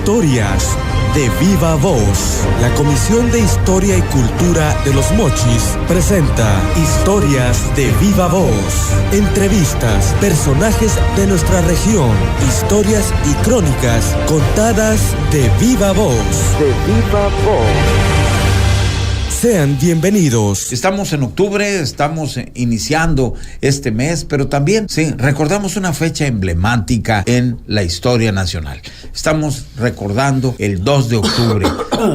Historias de Viva Voz. La Comisión de Historia y Cultura de Los Mochis presenta Historias de Viva Voz. Entrevistas, personajes de nuestra región, historias y crónicas contadas de viva voz. De viva voz. Sean bienvenidos. Estamos en octubre, estamos iniciando este mes, pero también, recordamos una fecha emblemática en la historia nacional. Estamos recordando el 2 de octubre.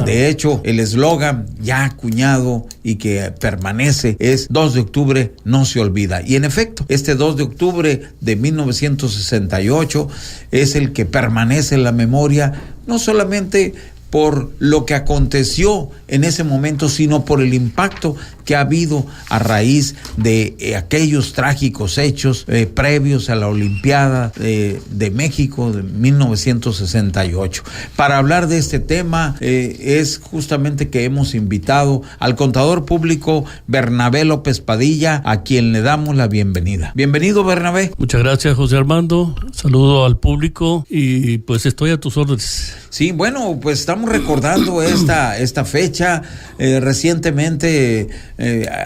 De hecho, el eslogan ya acuñado y que permanece es 2 de octubre no se olvida. Y en efecto, este 2 de octubre de 1968 es el que permanece en la memoria, no solamente por lo que aconteció en ese momento, sino por el impacto que ha habido a raíz de aquellos trágicos hechos previos a la Olimpiada de México de 1968. Para hablar de este tema es justamente que hemos invitado al contador público Bernabé López Padilla, a quien le damos la bienvenida. Bienvenido, Bernabé. Muchas gracias, José Armando. Saludo al público y pues estoy a tus órdenes. Sí, bueno, pues estamos recordando esta fecha. Recientemente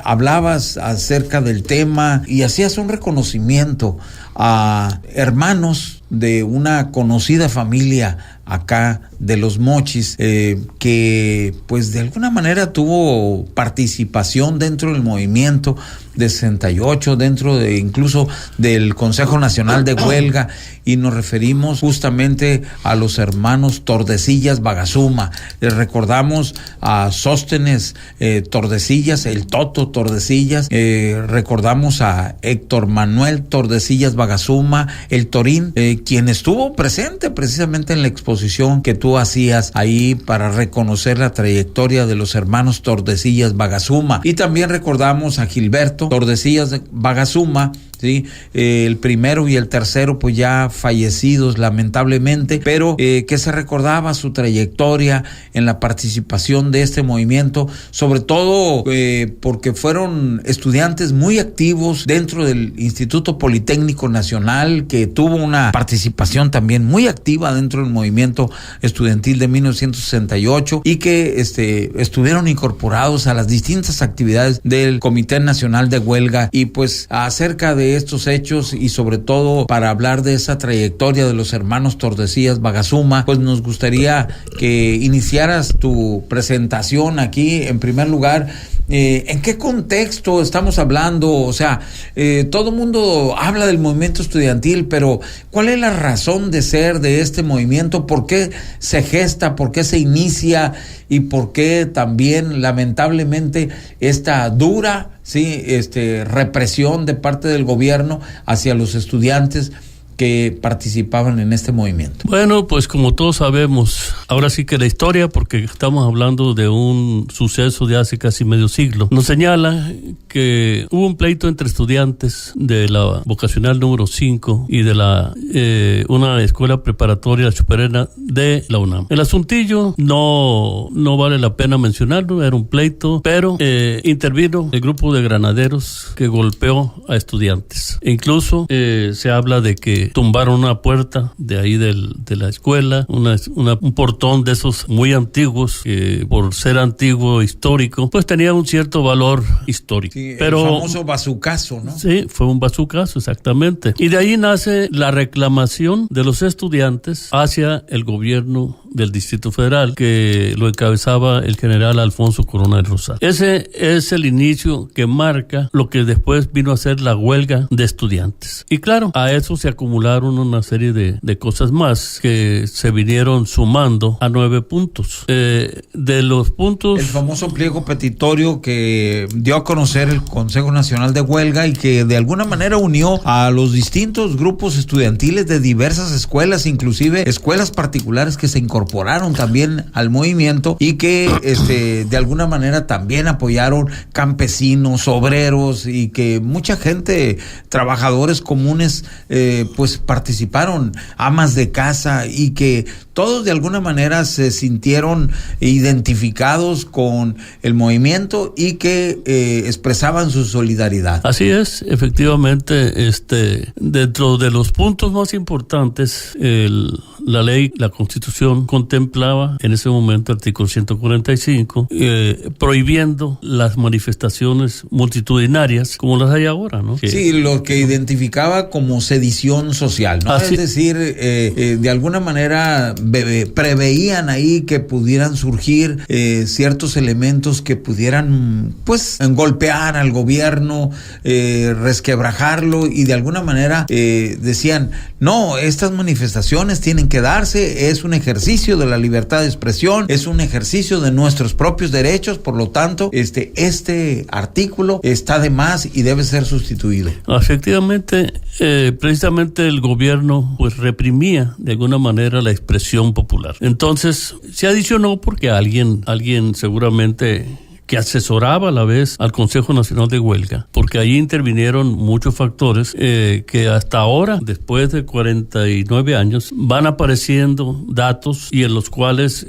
hablabas acerca del tema y hacías un reconocimiento a hermanos de una conocida familia acá de Los Mochis, que pues de alguna manera tuvo participación dentro del movimiento de 68, dentro de incluso del Consejo Nacional de Huelga, y nos referimos justamente a los hermanos Tordesillas Bagazuma. Recordamos a Sóstenes Tordesillas, el Toto Tordesillas, recordamos a Héctor Manuel Tordesillas Bagazuma, el Torín, quien estuvo presente precisamente en la exposición que tú hacías ahí para reconocer la trayectoria de los hermanos Tordesillas Bagazuma. Y también recordamos a Gilberto Tordesillas Bagazuma, ¿sí? El primero y el tercero pues ya fallecidos lamentablemente, pero que se recordaba su trayectoria en la participación de este movimiento, sobre todo porque fueron estudiantes muy activos dentro del Instituto Politécnico Nacional, que tuvo una participación también muy activa dentro del movimiento estudiantil de 1968 y que estuvieron incorporados a las distintas actividades del Comité Nacional de Huelga. Y pues acerca de estos hechos y sobre todo para hablar de esa trayectoria de los hermanos Tordesillas Bagazuma, pues nos gustaría que iniciaras tu presentación aquí. En primer lugar, ¿en qué contexto estamos hablando? O sea, todo el mundo habla del movimiento estudiantil, pero ¿cuál es la razón de ser de este movimiento? ¿Por qué se gesta? ¿Por qué se inicia? ¿Y por qué también, lamentablemente, esta dura represión de parte del gobierno hacia los estudiantes que participaban en este movimiento? Bueno, pues como todos sabemos, ahora sí que la historia, porque estamos hablando de un suceso de hace casi medio siglo, nos señala que hubo un pleito entre estudiantes de la vocacional número 5 y de una escuela preparatoria superior de la UNAM. El asuntillo no vale la pena mencionarlo, era un pleito, pero intervino el grupo de granaderos que golpeó a estudiantes. E incluso se habla de que tumbaron una puerta de ahí de la escuela, un portón de esos muy antiguos, que por ser antiguo, histórico, pues tenía un cierto valor histórico. Sí, pero, el famoso bazucazo, ¿no? Sí, fue un bazucazo, exactamente. Y de ahí nace la reclamación de los estudiantes hacia el gobierno del Distrito Federal, que lo encabezaba el general Alfonso Coronel Rosales. Ese es el inicio que marca lo que después vino a ser la huelga de estudiantes. Y claro, a eso se acumularon una serie de cosas más que se vinieron sumando a 9 puntos. De los puntos... El famoso pliego petitorio que dio a conocer el Consejo Nacional de Huelga y que de alguna manera unió a los distintos grupos estudiantiles de diversas escuelas, inclusive escuelas particulares que se incorporaron también al movimiento y que de alguna manera también apoyaron campesinos, obreros, y que mucha gente, trabajadores comunes, pues participaron, amas de casa, y que todos de alguna manera se sintieron identificados con el movimiento y que expresaban su solidaridad. Así es, efectivamente, dentro de los puntos más importantes, la ley, la Constitución contemplaba en ese momento, artículo 145, prohibiendo las manifestaciones multitudinarias como las hay ahora, ¿no? Sí, lo que identificaba como sedición social, ¿no? Es decir, de alguna manera preveían ahí que pudieran surgir ciertos elementos que pudieran, pues, golpear al gobierno, resquebrajarlo, y de alguna manera decían, no, estas manifestaciones tienen que darse, es un ejercicio de la libertad de expresión, es un ejercicio de nuestros propios derechos, por lo tanto, este artículo está de más y debe ser sustituido. Efectivamente, precisamente el gobierno pues reprimía de alguna manera la expresión popular. Entonces, se adicionó porque alguien seguramente que asesoraba a la vez al Consejo Nacional de Huelga, porque ahí intervinieron muchos factores que hasta ahora, después de 49 años, van apareciendo datos y en los cuales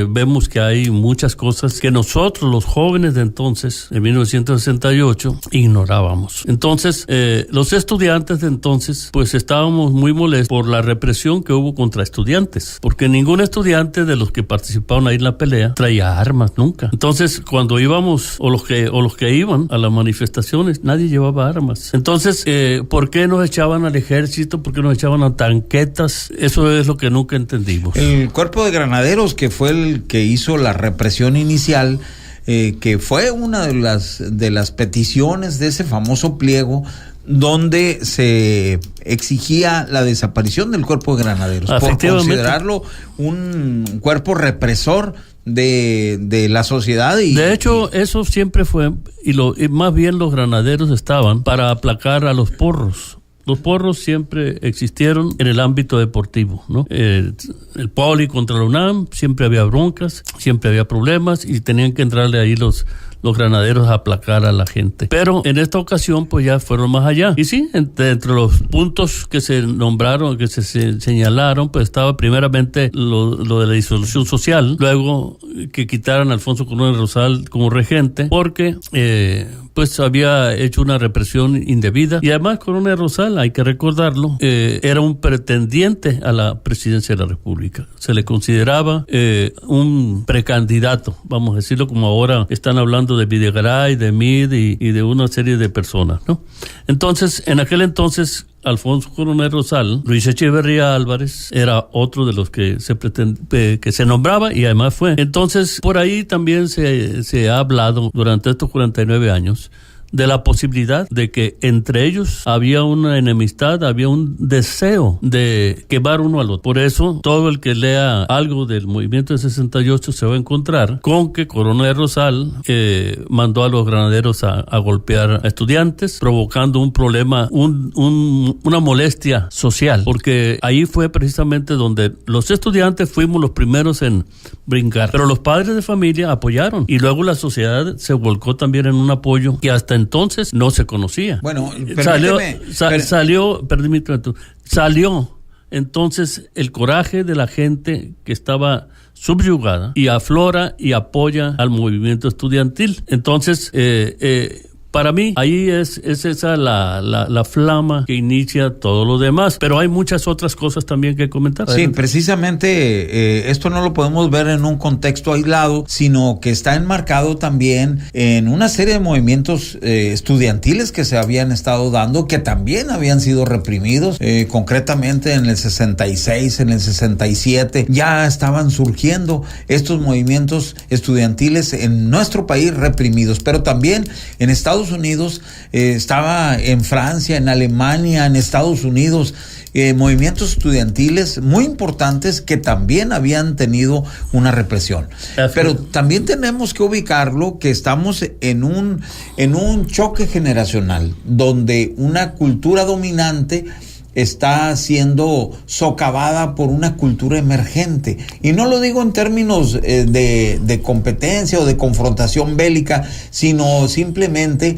vemos que hay muchas cosas que nosotros, los jóvenes de entonces, en 1968, ignorábamos. Entonces, los estudiantes de entonces, pues estábamos muy molestos por la represión que hubo contra estudiantes, porque ningún estudiante de los que participaban ahí en la pelea traía armas nunca. Entonces, cuando íbamos, o los que iban a las manifestaciones, nadie llevaba armas. Entonces, ¿por qué nos echaban al ejército? ¿Por qué nos echaban a tanquetas? Eso es lo que nunca entendimos. El cuerpo de granaderos, que fue el que hizo la represión inicial, que fue una de las peticiones de ese famoso pliego, donde se exigía la desaparición del cuerpo de granaderos por considerarlo un cuerpo represor de la sociedad. De hecho, eso siempre fue, y más bien los granaderos estaban para aplacar a los porros. Los porros siempre existieron en el ámbito deportivo, ¿no? El Poli contra la UNAM, siempre había broncas, siempre había problemas y tenían que entrarle ahí los granaderos a aplacar a la gente. Pero en esta ocasión pues ya fueron más allá. Y sí, entre los puntos que se nombraron, que se señalaron, pues estaba primeramente lo de la disolución social, luego que quitaran a Alfonso Coronel Rosal como regente, porque pues había hecho una represión indebida, y además Coronel Rosal, hay que recordarlo, era un pretendiente a la presidencia de la República. Se le consideraba un precandidato, vamos a decirlo, como ahora están hablando de Videgaray, de Mid y de una serie de personas, ¿no? Entonces, en aquel entonces, Alfonso Coronel Rosal, Luis Echeverría Álvarez era otro de los que se nombraba, y además fue. Entonces, por ahí también se ha hablado durante estos 49 años de la posibilidad de que entre ellos había una enemistad, había un deseo de quemar uno al otro. Por eso, todo el que lea algo del movimiento de 68 se va a encontrar con que Coronel Rosal mandó a los granaderos a golpear a estudiantes, provocando un problema, una molestia social, porque ahí fue precisamente donde los estudiantes fuimos los primeros en brincar, pero los padres de familia apoyaron, y luego la sociedad se volcó también en un apoyo que hasta entonces no se conocía. Bueno, salió entonces el coraje de la gente que estaba subyugada y aflora y apoya al movimiento estudiantil. Entonces, para mí, ahí es esa la flama que inicia todo lo demás. Pero hay muchas otras cosas también que comentar. Sí, precisamente esto no lo podemos ver en un contexto aislado, sino que está enmarcado también en una serie de movimientos estudiantiles que se habían estado dando, que también habían sido reprimidos. Concretamente en el 66, en el 67, ya estaban surgiendo estos movimientos estudiantiles en nuestro país reprimidos, pero también en Estados Unidos, estaba en Francia, en Alemania, en Estados Unidos, movimientos estudiantiles muy importantes que también habían tenido una represión. Pero también tenemos que ubicarlo que estamos en un choque generacional, donde una cultura dominante está siendo socavada por una cultura emergente. Y no lo digo en términos de competencia o de confrontación bélica, sino simplemente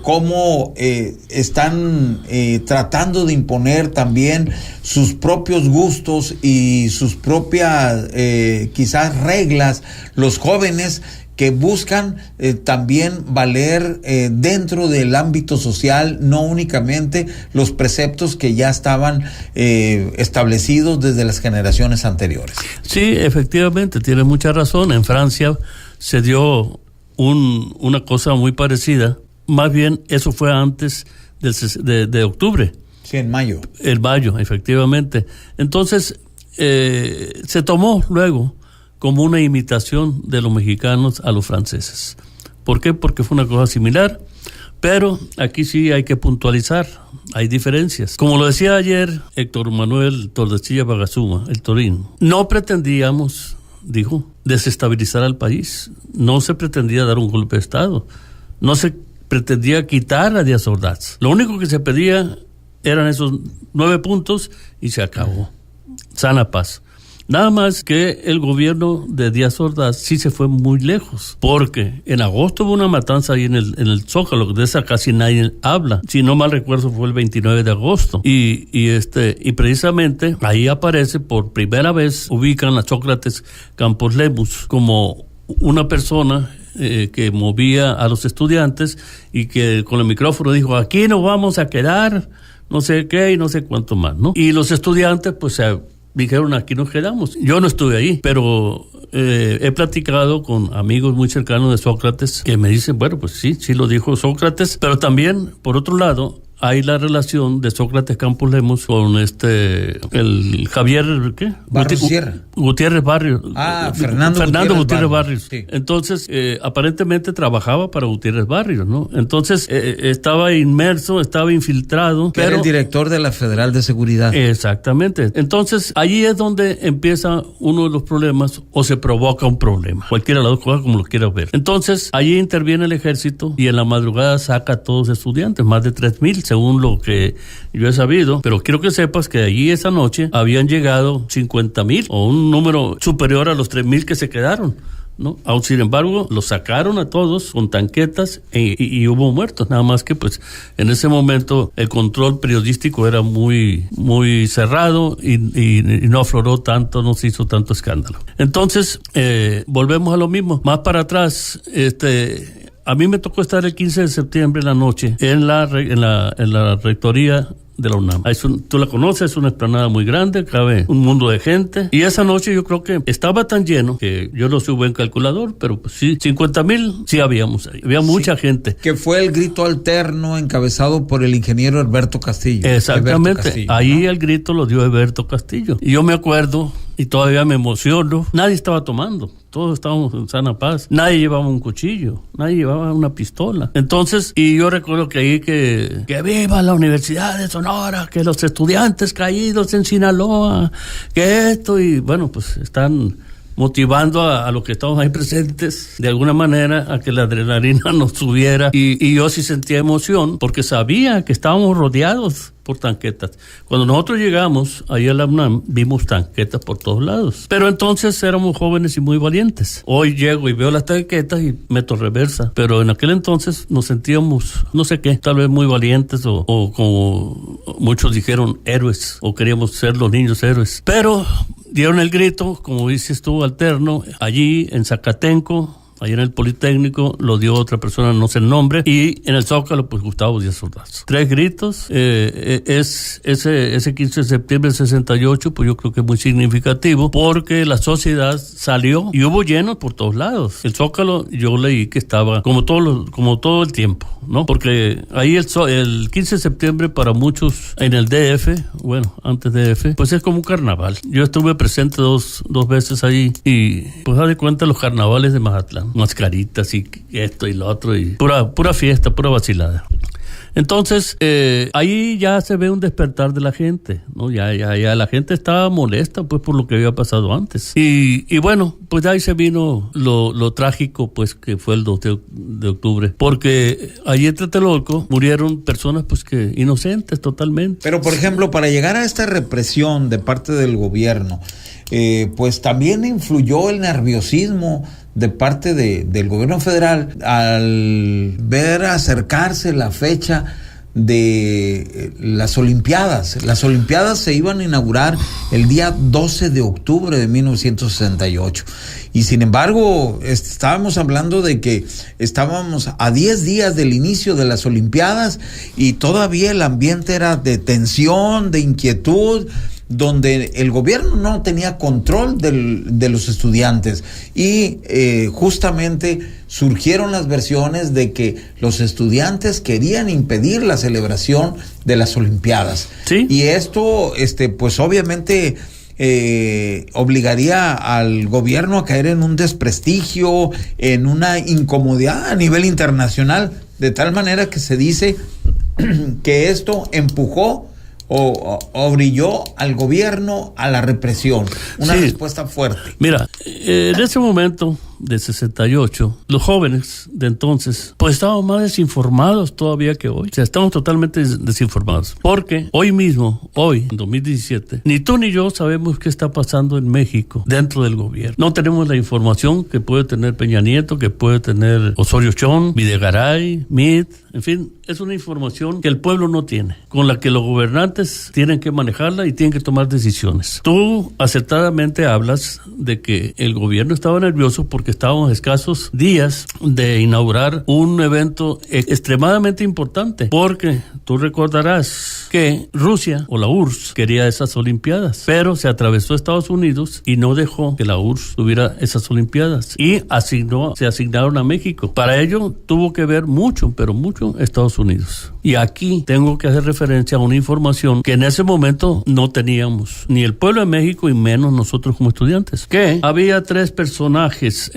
cómo están tratando de imponer también sus propios gustos y sus propias quizás reglas, los jóvenes que buscan también valer dentro del ámbito social, no únicamente los preceptos que ya estaban establecidos desde las generaciones anteriores. Sí, efectivamente, tiene mucha razón. En Francia se dio una cosa muy parecida. Más bien, eso fue antes de octubre. Sí, en mayo. En mayo, efectivamente. Entonces, se tomó luego como una imitación de los mexicanos a los franceses. ¿Por qué? Porque fue una cosa similar, pero aquí sí hay que puntualizar, hay diferencias. Como lo decía ayer Héctor Manuel Tordesillas Bagazuma, el Torín, no pretendíamos, dijo, desestabilizar al país, no se pretendía dar un golpe de Estado, no se pretendía quitar a Díaz Ordaz. Lo único que se pedía eran esos 9 puntos y se acabó. Sana paz. Nada más que el gobierno de Díaz Ordaz sí se fue muy lejos, porque en agosto hubo una matanza ahí en el Zócalo, de esa casi nadie habla. Si no mal recuerdo fue el 29 de agosto. Y precisamente ahí aparece por primera vez, ubican a Sócrates Campos Lemus como una persona que movía a los estudiantes y que con el micrófono dijo: aquí nos vamos a quedar, no sé qué y no sé cuánto más, ¿no? Y los estudiantes pues dijeron: aquí nos quedamos. Yo no estuve ahí, pero he platicado con amigos muy cercanos de Sócrates que me dicen: bueno, pues sí lo dijo Sócrates, pero también, por otro lado, hay la relación de Sócrates Campos Lemus con el Javier, ¿qué? Gutiérrez Barrios. Fernando Gutiérrez Barrios. Sí. Entonces, aparentemente trabajaba para Gutiérrez Barrios, ¿no? Entonces, estaba inmerso, estaba infiltrado. Pero era el director de la Federal de Seguridad. Exactamente. Entonces, allí es donde empieza uno de los problemas o se provoca un problema. Cualquiera de las dos cosas, como lo quieras ver. Entonces, allí interviene el ejército y en la madrugada saca a todos los estudiantes, más de 3,000, según lo que yo he sabido, pero quiero que sepas que allí esa noche habían llegado 50,000 o un número superior a los 3,000 que se quedaron, ¿no? Aún sin embargo, los sacaron a todos con tanquetas y hubo muertos, nada más que pues en ese momento el control periodístico era muy, muy cerrado y no afloró tanto, no se hizo tanto escándalo. Entonces, volvemos a lo mismo, más para atrás, a mí me tocó estar el 15 de septiembre en la noche en la rectoría de la UNAM. Tú la conoces, es una explanada muy grande, cabe un mundo de gente. Y esa noche yo creo que estaba tan lleno que yo no soy buen calculador, pero pues sí, 50,000 sí habíamos ahí. Había mucha gente. Que fue el grito alterno encabezado por el ingeniero Herberto Castillo. Exactamente. Castillo, ahí, ¿no? El grito lo dio Herberto Castillo. Y yo me acuerdo y todavía me emociono. Nadie estaba tomando. Todos estábamos en sana paz. Nadie llevaba un cuchillo, nadie llevaba una pistola. Entonces, y yo recuerdo que ahí que viva la Universidad de Sonora, que los estudiantes caídos en Sinaloa, que esto, y bueno, pues están motivando a los que estamos ahí presentes, de alguna manera, a que la adrenalina nos subiera. Y yo sí sentía emoción, porque sabía que estábamos rodeados por tanquetas. Cuando nosotros llegamos ahí a la UNAM, vimos tanquetas por todos lados. Pero entonces éramos jóvenes y muy valientes. Hoy llego y veo las tanquetas y meto reversa. Pero en aquel entonces nos sentíamos, no sé qué, tal vez muy valientes o como muchos dijeron, héroes, o queríamos ser los niños héroes. Pero dieron el grito, como dices tú, alterno, allí en Zacatenco, allí en el Politécnico, lo dio otra persona, no sé el nombre, y en el Zócalo, pues Gustavo Díaz Ordaz. 3 gritos, ese 15 de septiembre del 68, pues yo creo que es muy significativo, porque la sociedad salió y hubo llenos por todos lados. El Zócalo, yo leí que estaba como todo el tiempo, ¿no? Porque ahí el 15 de septiembre para muchos en el DF, bueno, antes DF, pues es como un carnaval. Yo estuve presente dos veces ahí y pues haz de cuenta los carnavales de Mazatlán. Mascaritas y esto y lo otro y pura fiesta, pura vacilada. Entonces, ahí ya se ve un despertar de la gente, ¿no? Ya la gente estaba molesta, pues, por lo que había pasado antes. Y bueno, pues ahí se vino lo trágico, pues, que fue el 2 de octubre, porque allí en Tlatelolco murieron personas, pues, que inocentes totalmente. Pero, por ejemplo, para llegar a esta represión de parte del gobierno, pues también influyó el nerviosismo de parte del gobierno federal al ver acercarse la fecha de las Olimpiadas. Las Olimpiadas se iban a inaugurar el día 12 de octubre de 1968. Y sin embargo, estábamos hablando de que estábamos a 10 días del inicio de las Olimpiadas y todavía el ambiente era de tensión, de inquietud, donde el gobierno no tenía control de los estudiantes y justamente surgieron las versiones de que los estudiantes querían impedir la celebración de las Olimpiadas. ¿Sí? Y esto, pues obviamente obligaría al gobierno a caer en un desprestigio, en una incomodidad a nivel internacional, de tal manera que se dice que esto empujó o brilló al gobierno a la represión. Una respuesta fuerte. Mira, en ese momento de 68, los jóvenes de entonces, pues estaban más desinformados todavía que hoy. O sea, estamos totalmente desinformados. Porque hoy mismo, en 2017, ni tú ni yo sabemos qué está pasando en México dentro del gobierno. No tenemos la información que puede tener Peña Nieto, que puede tener Osorio Chong, Videgaray, Meade, en fin, es una información que el pueblo no tiene, con la que los gobernantes tienen que manejarla y tienen que tomar decisiones. Tú acertadamente hablas de que el gobierno estaba nervioso porque estábamos a escasos días de inaugurar un evento extremadamente importante, porque tú recordarás que Rusia o la URSS quería esas Olimpiadas, pero se atravesó a Estados Unidos y no dejó que la URSS tuviera esas Olimpiadas y se asignaron a México. Para ello tuvo que ver mucho, pero mucho Estados Unidos. Y aquí tengo que hacer referencia a una información que en ese momento no teníamos, ni el pueblo de México y menos nosotros como estudiantes, que había 3 personajes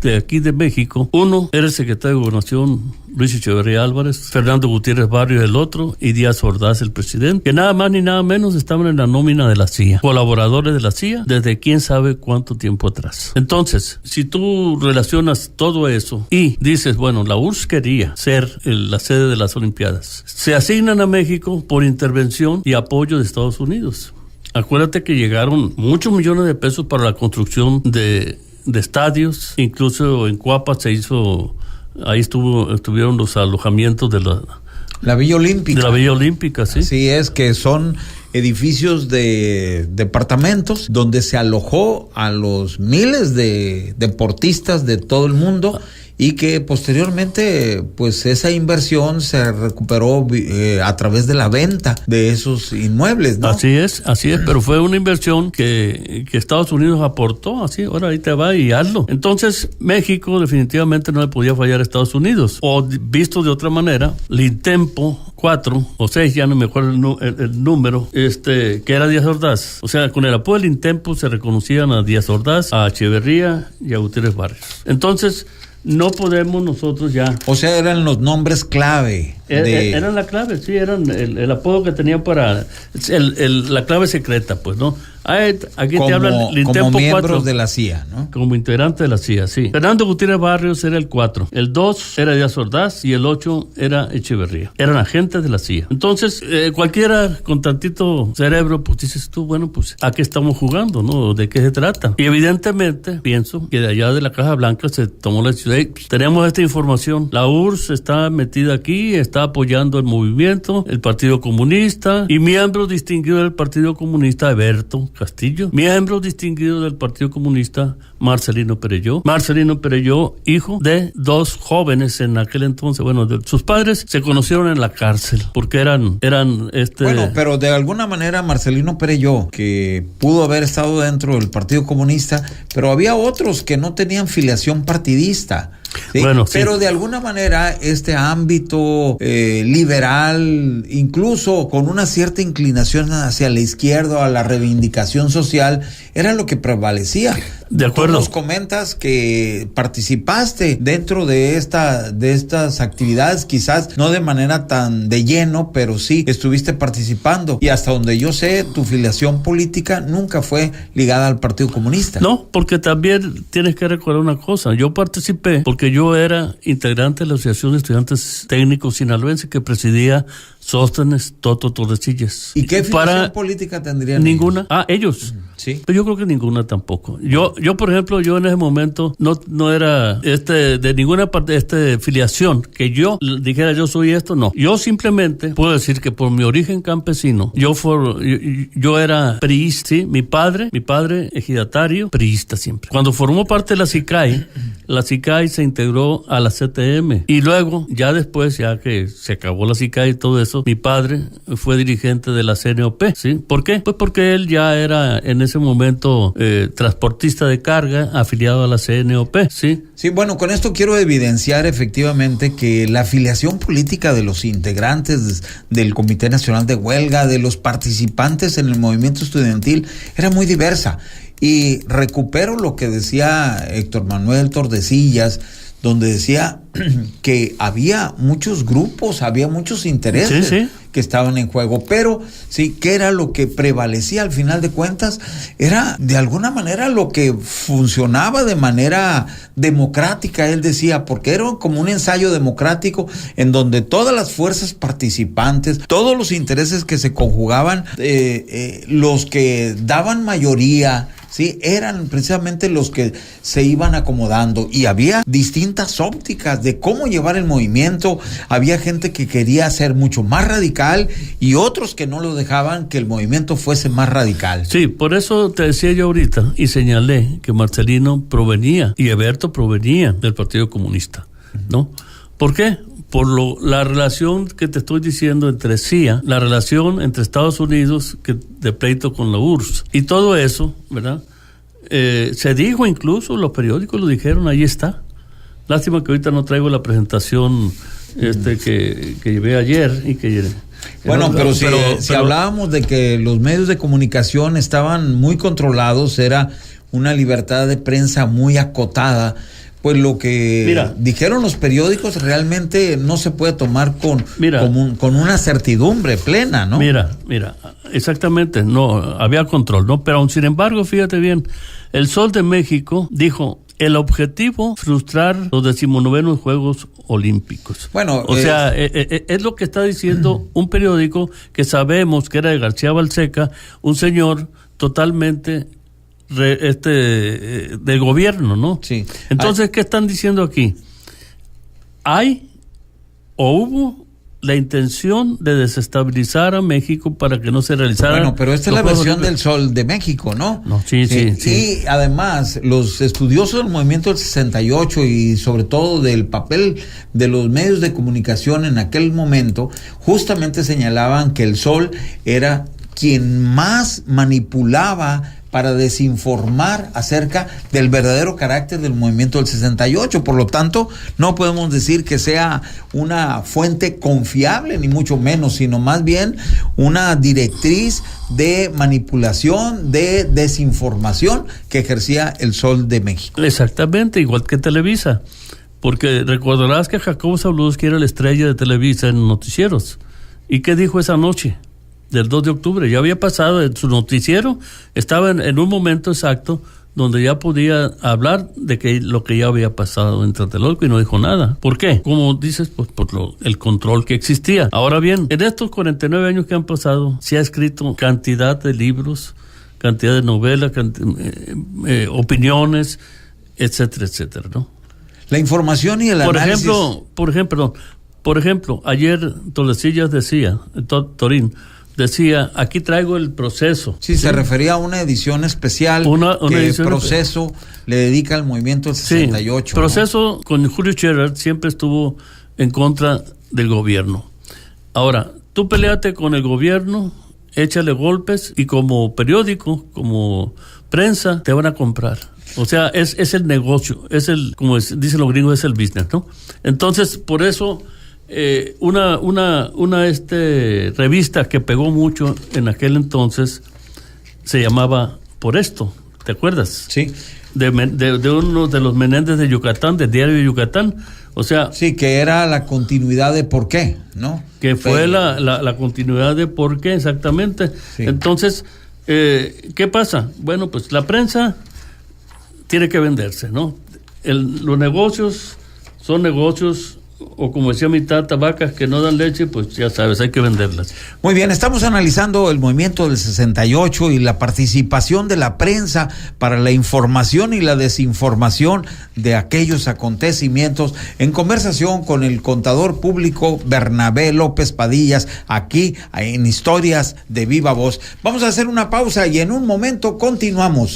de aquí de México. Uno era el secretario de Gobernación, Luis Echeverría Álvarez, Fernando Gutiérrez Barrios el otro y Díaz Ordaz el presidente, que nada más ni nada menos estaban en la nómina de la CIA, colaboradores de la CIA desde quién sabe cuánto tiempo atrás. Entonces, si tú relacionas todo eso y dices, bueno, la URSS quería ser la sede de las Olimpiadas, se asignan a México por intervención y apoyo de Estados Unidos. Acuérdate que llegaron muchos millones de pesos para la construcción de estadios, incluso en Cuapa se hizo. Ahí estuvieron los alojamientos de la Villa Olímpica. De la Villa Olímpica, sí. Así es, que son edificios de departamentos donde se alojó a los miles de deportistas de todo el mundo y que posteriormente, pues esa inversión se recuperó a través de la venta de esos inmuebles, ¿no? Así es, pero fue una inversión que Estados Unidos aportó, así, ahora ahí te va y hazlo. Entonces, México definitivamente no le podía fallar a Estados Unidos, o visto de otra manera, Lintempo 4 o 6, ya no me acuerdo el número, que era Díaz Ordaz. O sea, con el apoyo del Lintempo se reconocían a Díaz Ordaz, a Echeverría y a Gutiérrez Barrios. Entonces, no podemos nosotros ya. O sea, eran los nombres clave. Eran la clave, sí, eran el apodo que tenían para la clave secreta, pues, ¿no? Aquí te habla el Lintempo 4. Como miembros de la CIA, ¿no? Como integrante de la CIA, sí. Fernando Gutiérrez Barrios era el 4. El 2 era Díaz Ordaz y el 8 era Echeverría. Eran agentes de la CIA. Entonces, cualquiera con tantito cerebro, pues dices tú, bueno, pues, ¿a qué estamos jugando, no? ¿De qué se trata? Y evidentemente, pienso que de allá de la Caja Blanca se tomó la decisión. Tenemos esta información. La URSS está metida aquí, está apoyando el movimiento, el Partido Comunista y miembro distinguido del Partido Comunista, Eberto Castillo, miembro distinguido del Partido Comunista, Marcelino Perelló, hijo de 2 jóvenes en aquel entonces. Bueno, sus padres se conocieron en la cárcel porque eran Bueno, pero de alguna manera Marcelino Perelló, que pudo haber estado dentro del Partido Comunista, pero había otros que no tenían filiación partidista. ¿sí? Bueno, sí. Pero de alguna manera este ámbito liberal, incluso con una cierta inclinación hacia la izquierda, a la reivindicación social, era lo que prevalecía. De acuerdo. Tú nos comentas que participaste dentro de estas actividades, quizás no de manera tan de lleno, pero sí estuviste participando. Y hasta donde yo sé, tu filiación política nunca fue ligada al Partido Comunista. No, porque también tienes que recordar una cosa. Yo participé porque yo era integrante de la Asociación de Estudiantes Técnicos Sinaloenses que presidía Sóstenes Toto Tordesillas. ¿Y qué filiación política tendrían? Ninguna. Ellos. Sí. Pero yo creo que ninguna tampoco. Yo por ejemplo, yo en ese momento no era de ninguna parte de filiación que yo dijera yo soy esto, no. Yo simplemente puedo decir que por mi origen campesino, yo era priista, ¿sí? Mi padre ejidatario, priista siempre. Cuando formó parte de la CICAI se integró a la CTM y luego, ya después, ya que se acabó la CICAI y todo eso, mi padre fue dirigente de la CNOP, ¿sí? ¿Por qué? Pues porque él ya era en ese momento transportista de carga afiliado a la CNOP, ¿sí? Sí, bueno, con esto quiero evidenciar efectivamente que la afiliación política de los integrantes del Comité Nacional de Huelga, de los participantes en el movimiento estudiantil, era muy diversa. Y recupero lo que decía Héctor Manuel Tordesillas, donde decía que había muchos grupos, había muchos intereses que estaban en juego, pero sí, ¿qué era lo que prevalecía al final de cuentas? Era de alguna manera lo que funcionaba de manera democrática, él decía, porque era como un ensayo democrático en donde todas las fuerzas participantes, todos los intereses que se conjugaban, los que daban mayoría, sí, eran precisamente los que se iban acomodando y había distintas ópticas de cómo llevar el movimiento. Había gente que quería ser mucho más radical y otros que no lo dejaban que el movimiento fuese más radical. Sí, por eso te decía yo ahorita y señalé que Marcelino provenía y Eberto provenía del Partido Comunista, ¿no? ¿Por qué? Por la relación que te estoy diciendo entre CIA, la relación entre Estados Unidos de pleito con la URSS y todo eso, ¿verdad? Se dijo incluso, los periódicos lo dijeron, ahí está. Lástima que ahorita no traigo la presentación que llevé ayer y que... Bueno, pero si hablábamos de que los medios de comunicación estaban muy controlados, era una libertad de prensa muy acotada, pues lo que dijeron los periódicos realmente no se puede tomar con una certidumbre plena, ¿no? Mira, exactamente, no, había control, ¿no? Pero aún sin embargo, fíjate bien, el Sol de México dijo, el objetivo, frustrar los 19 Juegos Olímpicos. Bueno, o sea, es lo que está diciendo un periódico que sabemos que era de García Balseca, un señor totalmente del gobierno, ¿no? Sí. Entonces, ¿qué están diciendo aquí? Hay o hubo la intención de desestabilizar a México para que no se realizara. Bueno, pero esta es la versión del Sol de México, ¿no? Sí. Y además, los estudiosos del movimiento del 68 y sobre todo del papel de los medios de comunicación en aquel momento, justamente señalaban que el Sol era quien más manipulaba para desinformar acerca del verdadero carácter del movimiento del 68. Por lo tanto, no podemos decir que sea una fuente confiable, ni mucho menos, sino más bien una directriz de manipulación, de desinformación que ejercía el Sol de México. Exactamente, igual que Televisa. Porque recordarás que Jacobo Zabludowski era la estrella de Televisa en los noticieros. ¿Y qué dijo esa noche? Del 2 de octubre, ya había pasado en su noticiero, estaba en un momento exacto donde ya podía hablar de que lo que ya había pasado en Tlatelolco y no dijo nada. ¿Por qué? Como dices, pues por el control que existía. Ahora bien, en estos 49 años que han pasado, se ha escrito cantidad de libros, cantidad de novelas, opiniones, etcétera, etcétera, ¿no? La información y el análisis. Por ejemplo, ayer Tordesillas decía, Torín, decía, aquí traigo el proceso. Sí, se refería a una edición especial que el proceso le dedica al movimiento del 68. Sí, proceso, ¿no? Con Julio Scherer siempre estuvo en contra del gobierno. Ahora, tú peleate con el gobierno, échale golpes y como periódico, como prensa, te van a comprar. O sea, es el negocio, como dicen los gringos, es el business, ¿no? Entonces, por eso, una revista que pegó mucho en aquel entonces se llamaba Por Esto, ¿te acuerdas? Sí. De uno de los Menéndez de Yucatán, del diario de Yucatán. O sea, sí, que era la continuidad de Por qué, ¿no? Que fue la continuidad de Por qué, exactamente. Sí. Entonces, ¿qué pasa? Bueno, pues la prensa tiene que venderse, ¿no? Los negocios son negocios, o como decía mi tata, vacas que no dan leche, pues ya sabes, hay que venderlas. Muy bien, estamos analizando el movimiento del 68 y la participación de la prensa para la información y la desinformación de aquellos acontecimientos, en conversación con el contador público Bernabé López Padillas, aquí en Historias de Viva Voz. Vamos a hacer una pausa y en un momento continuamos.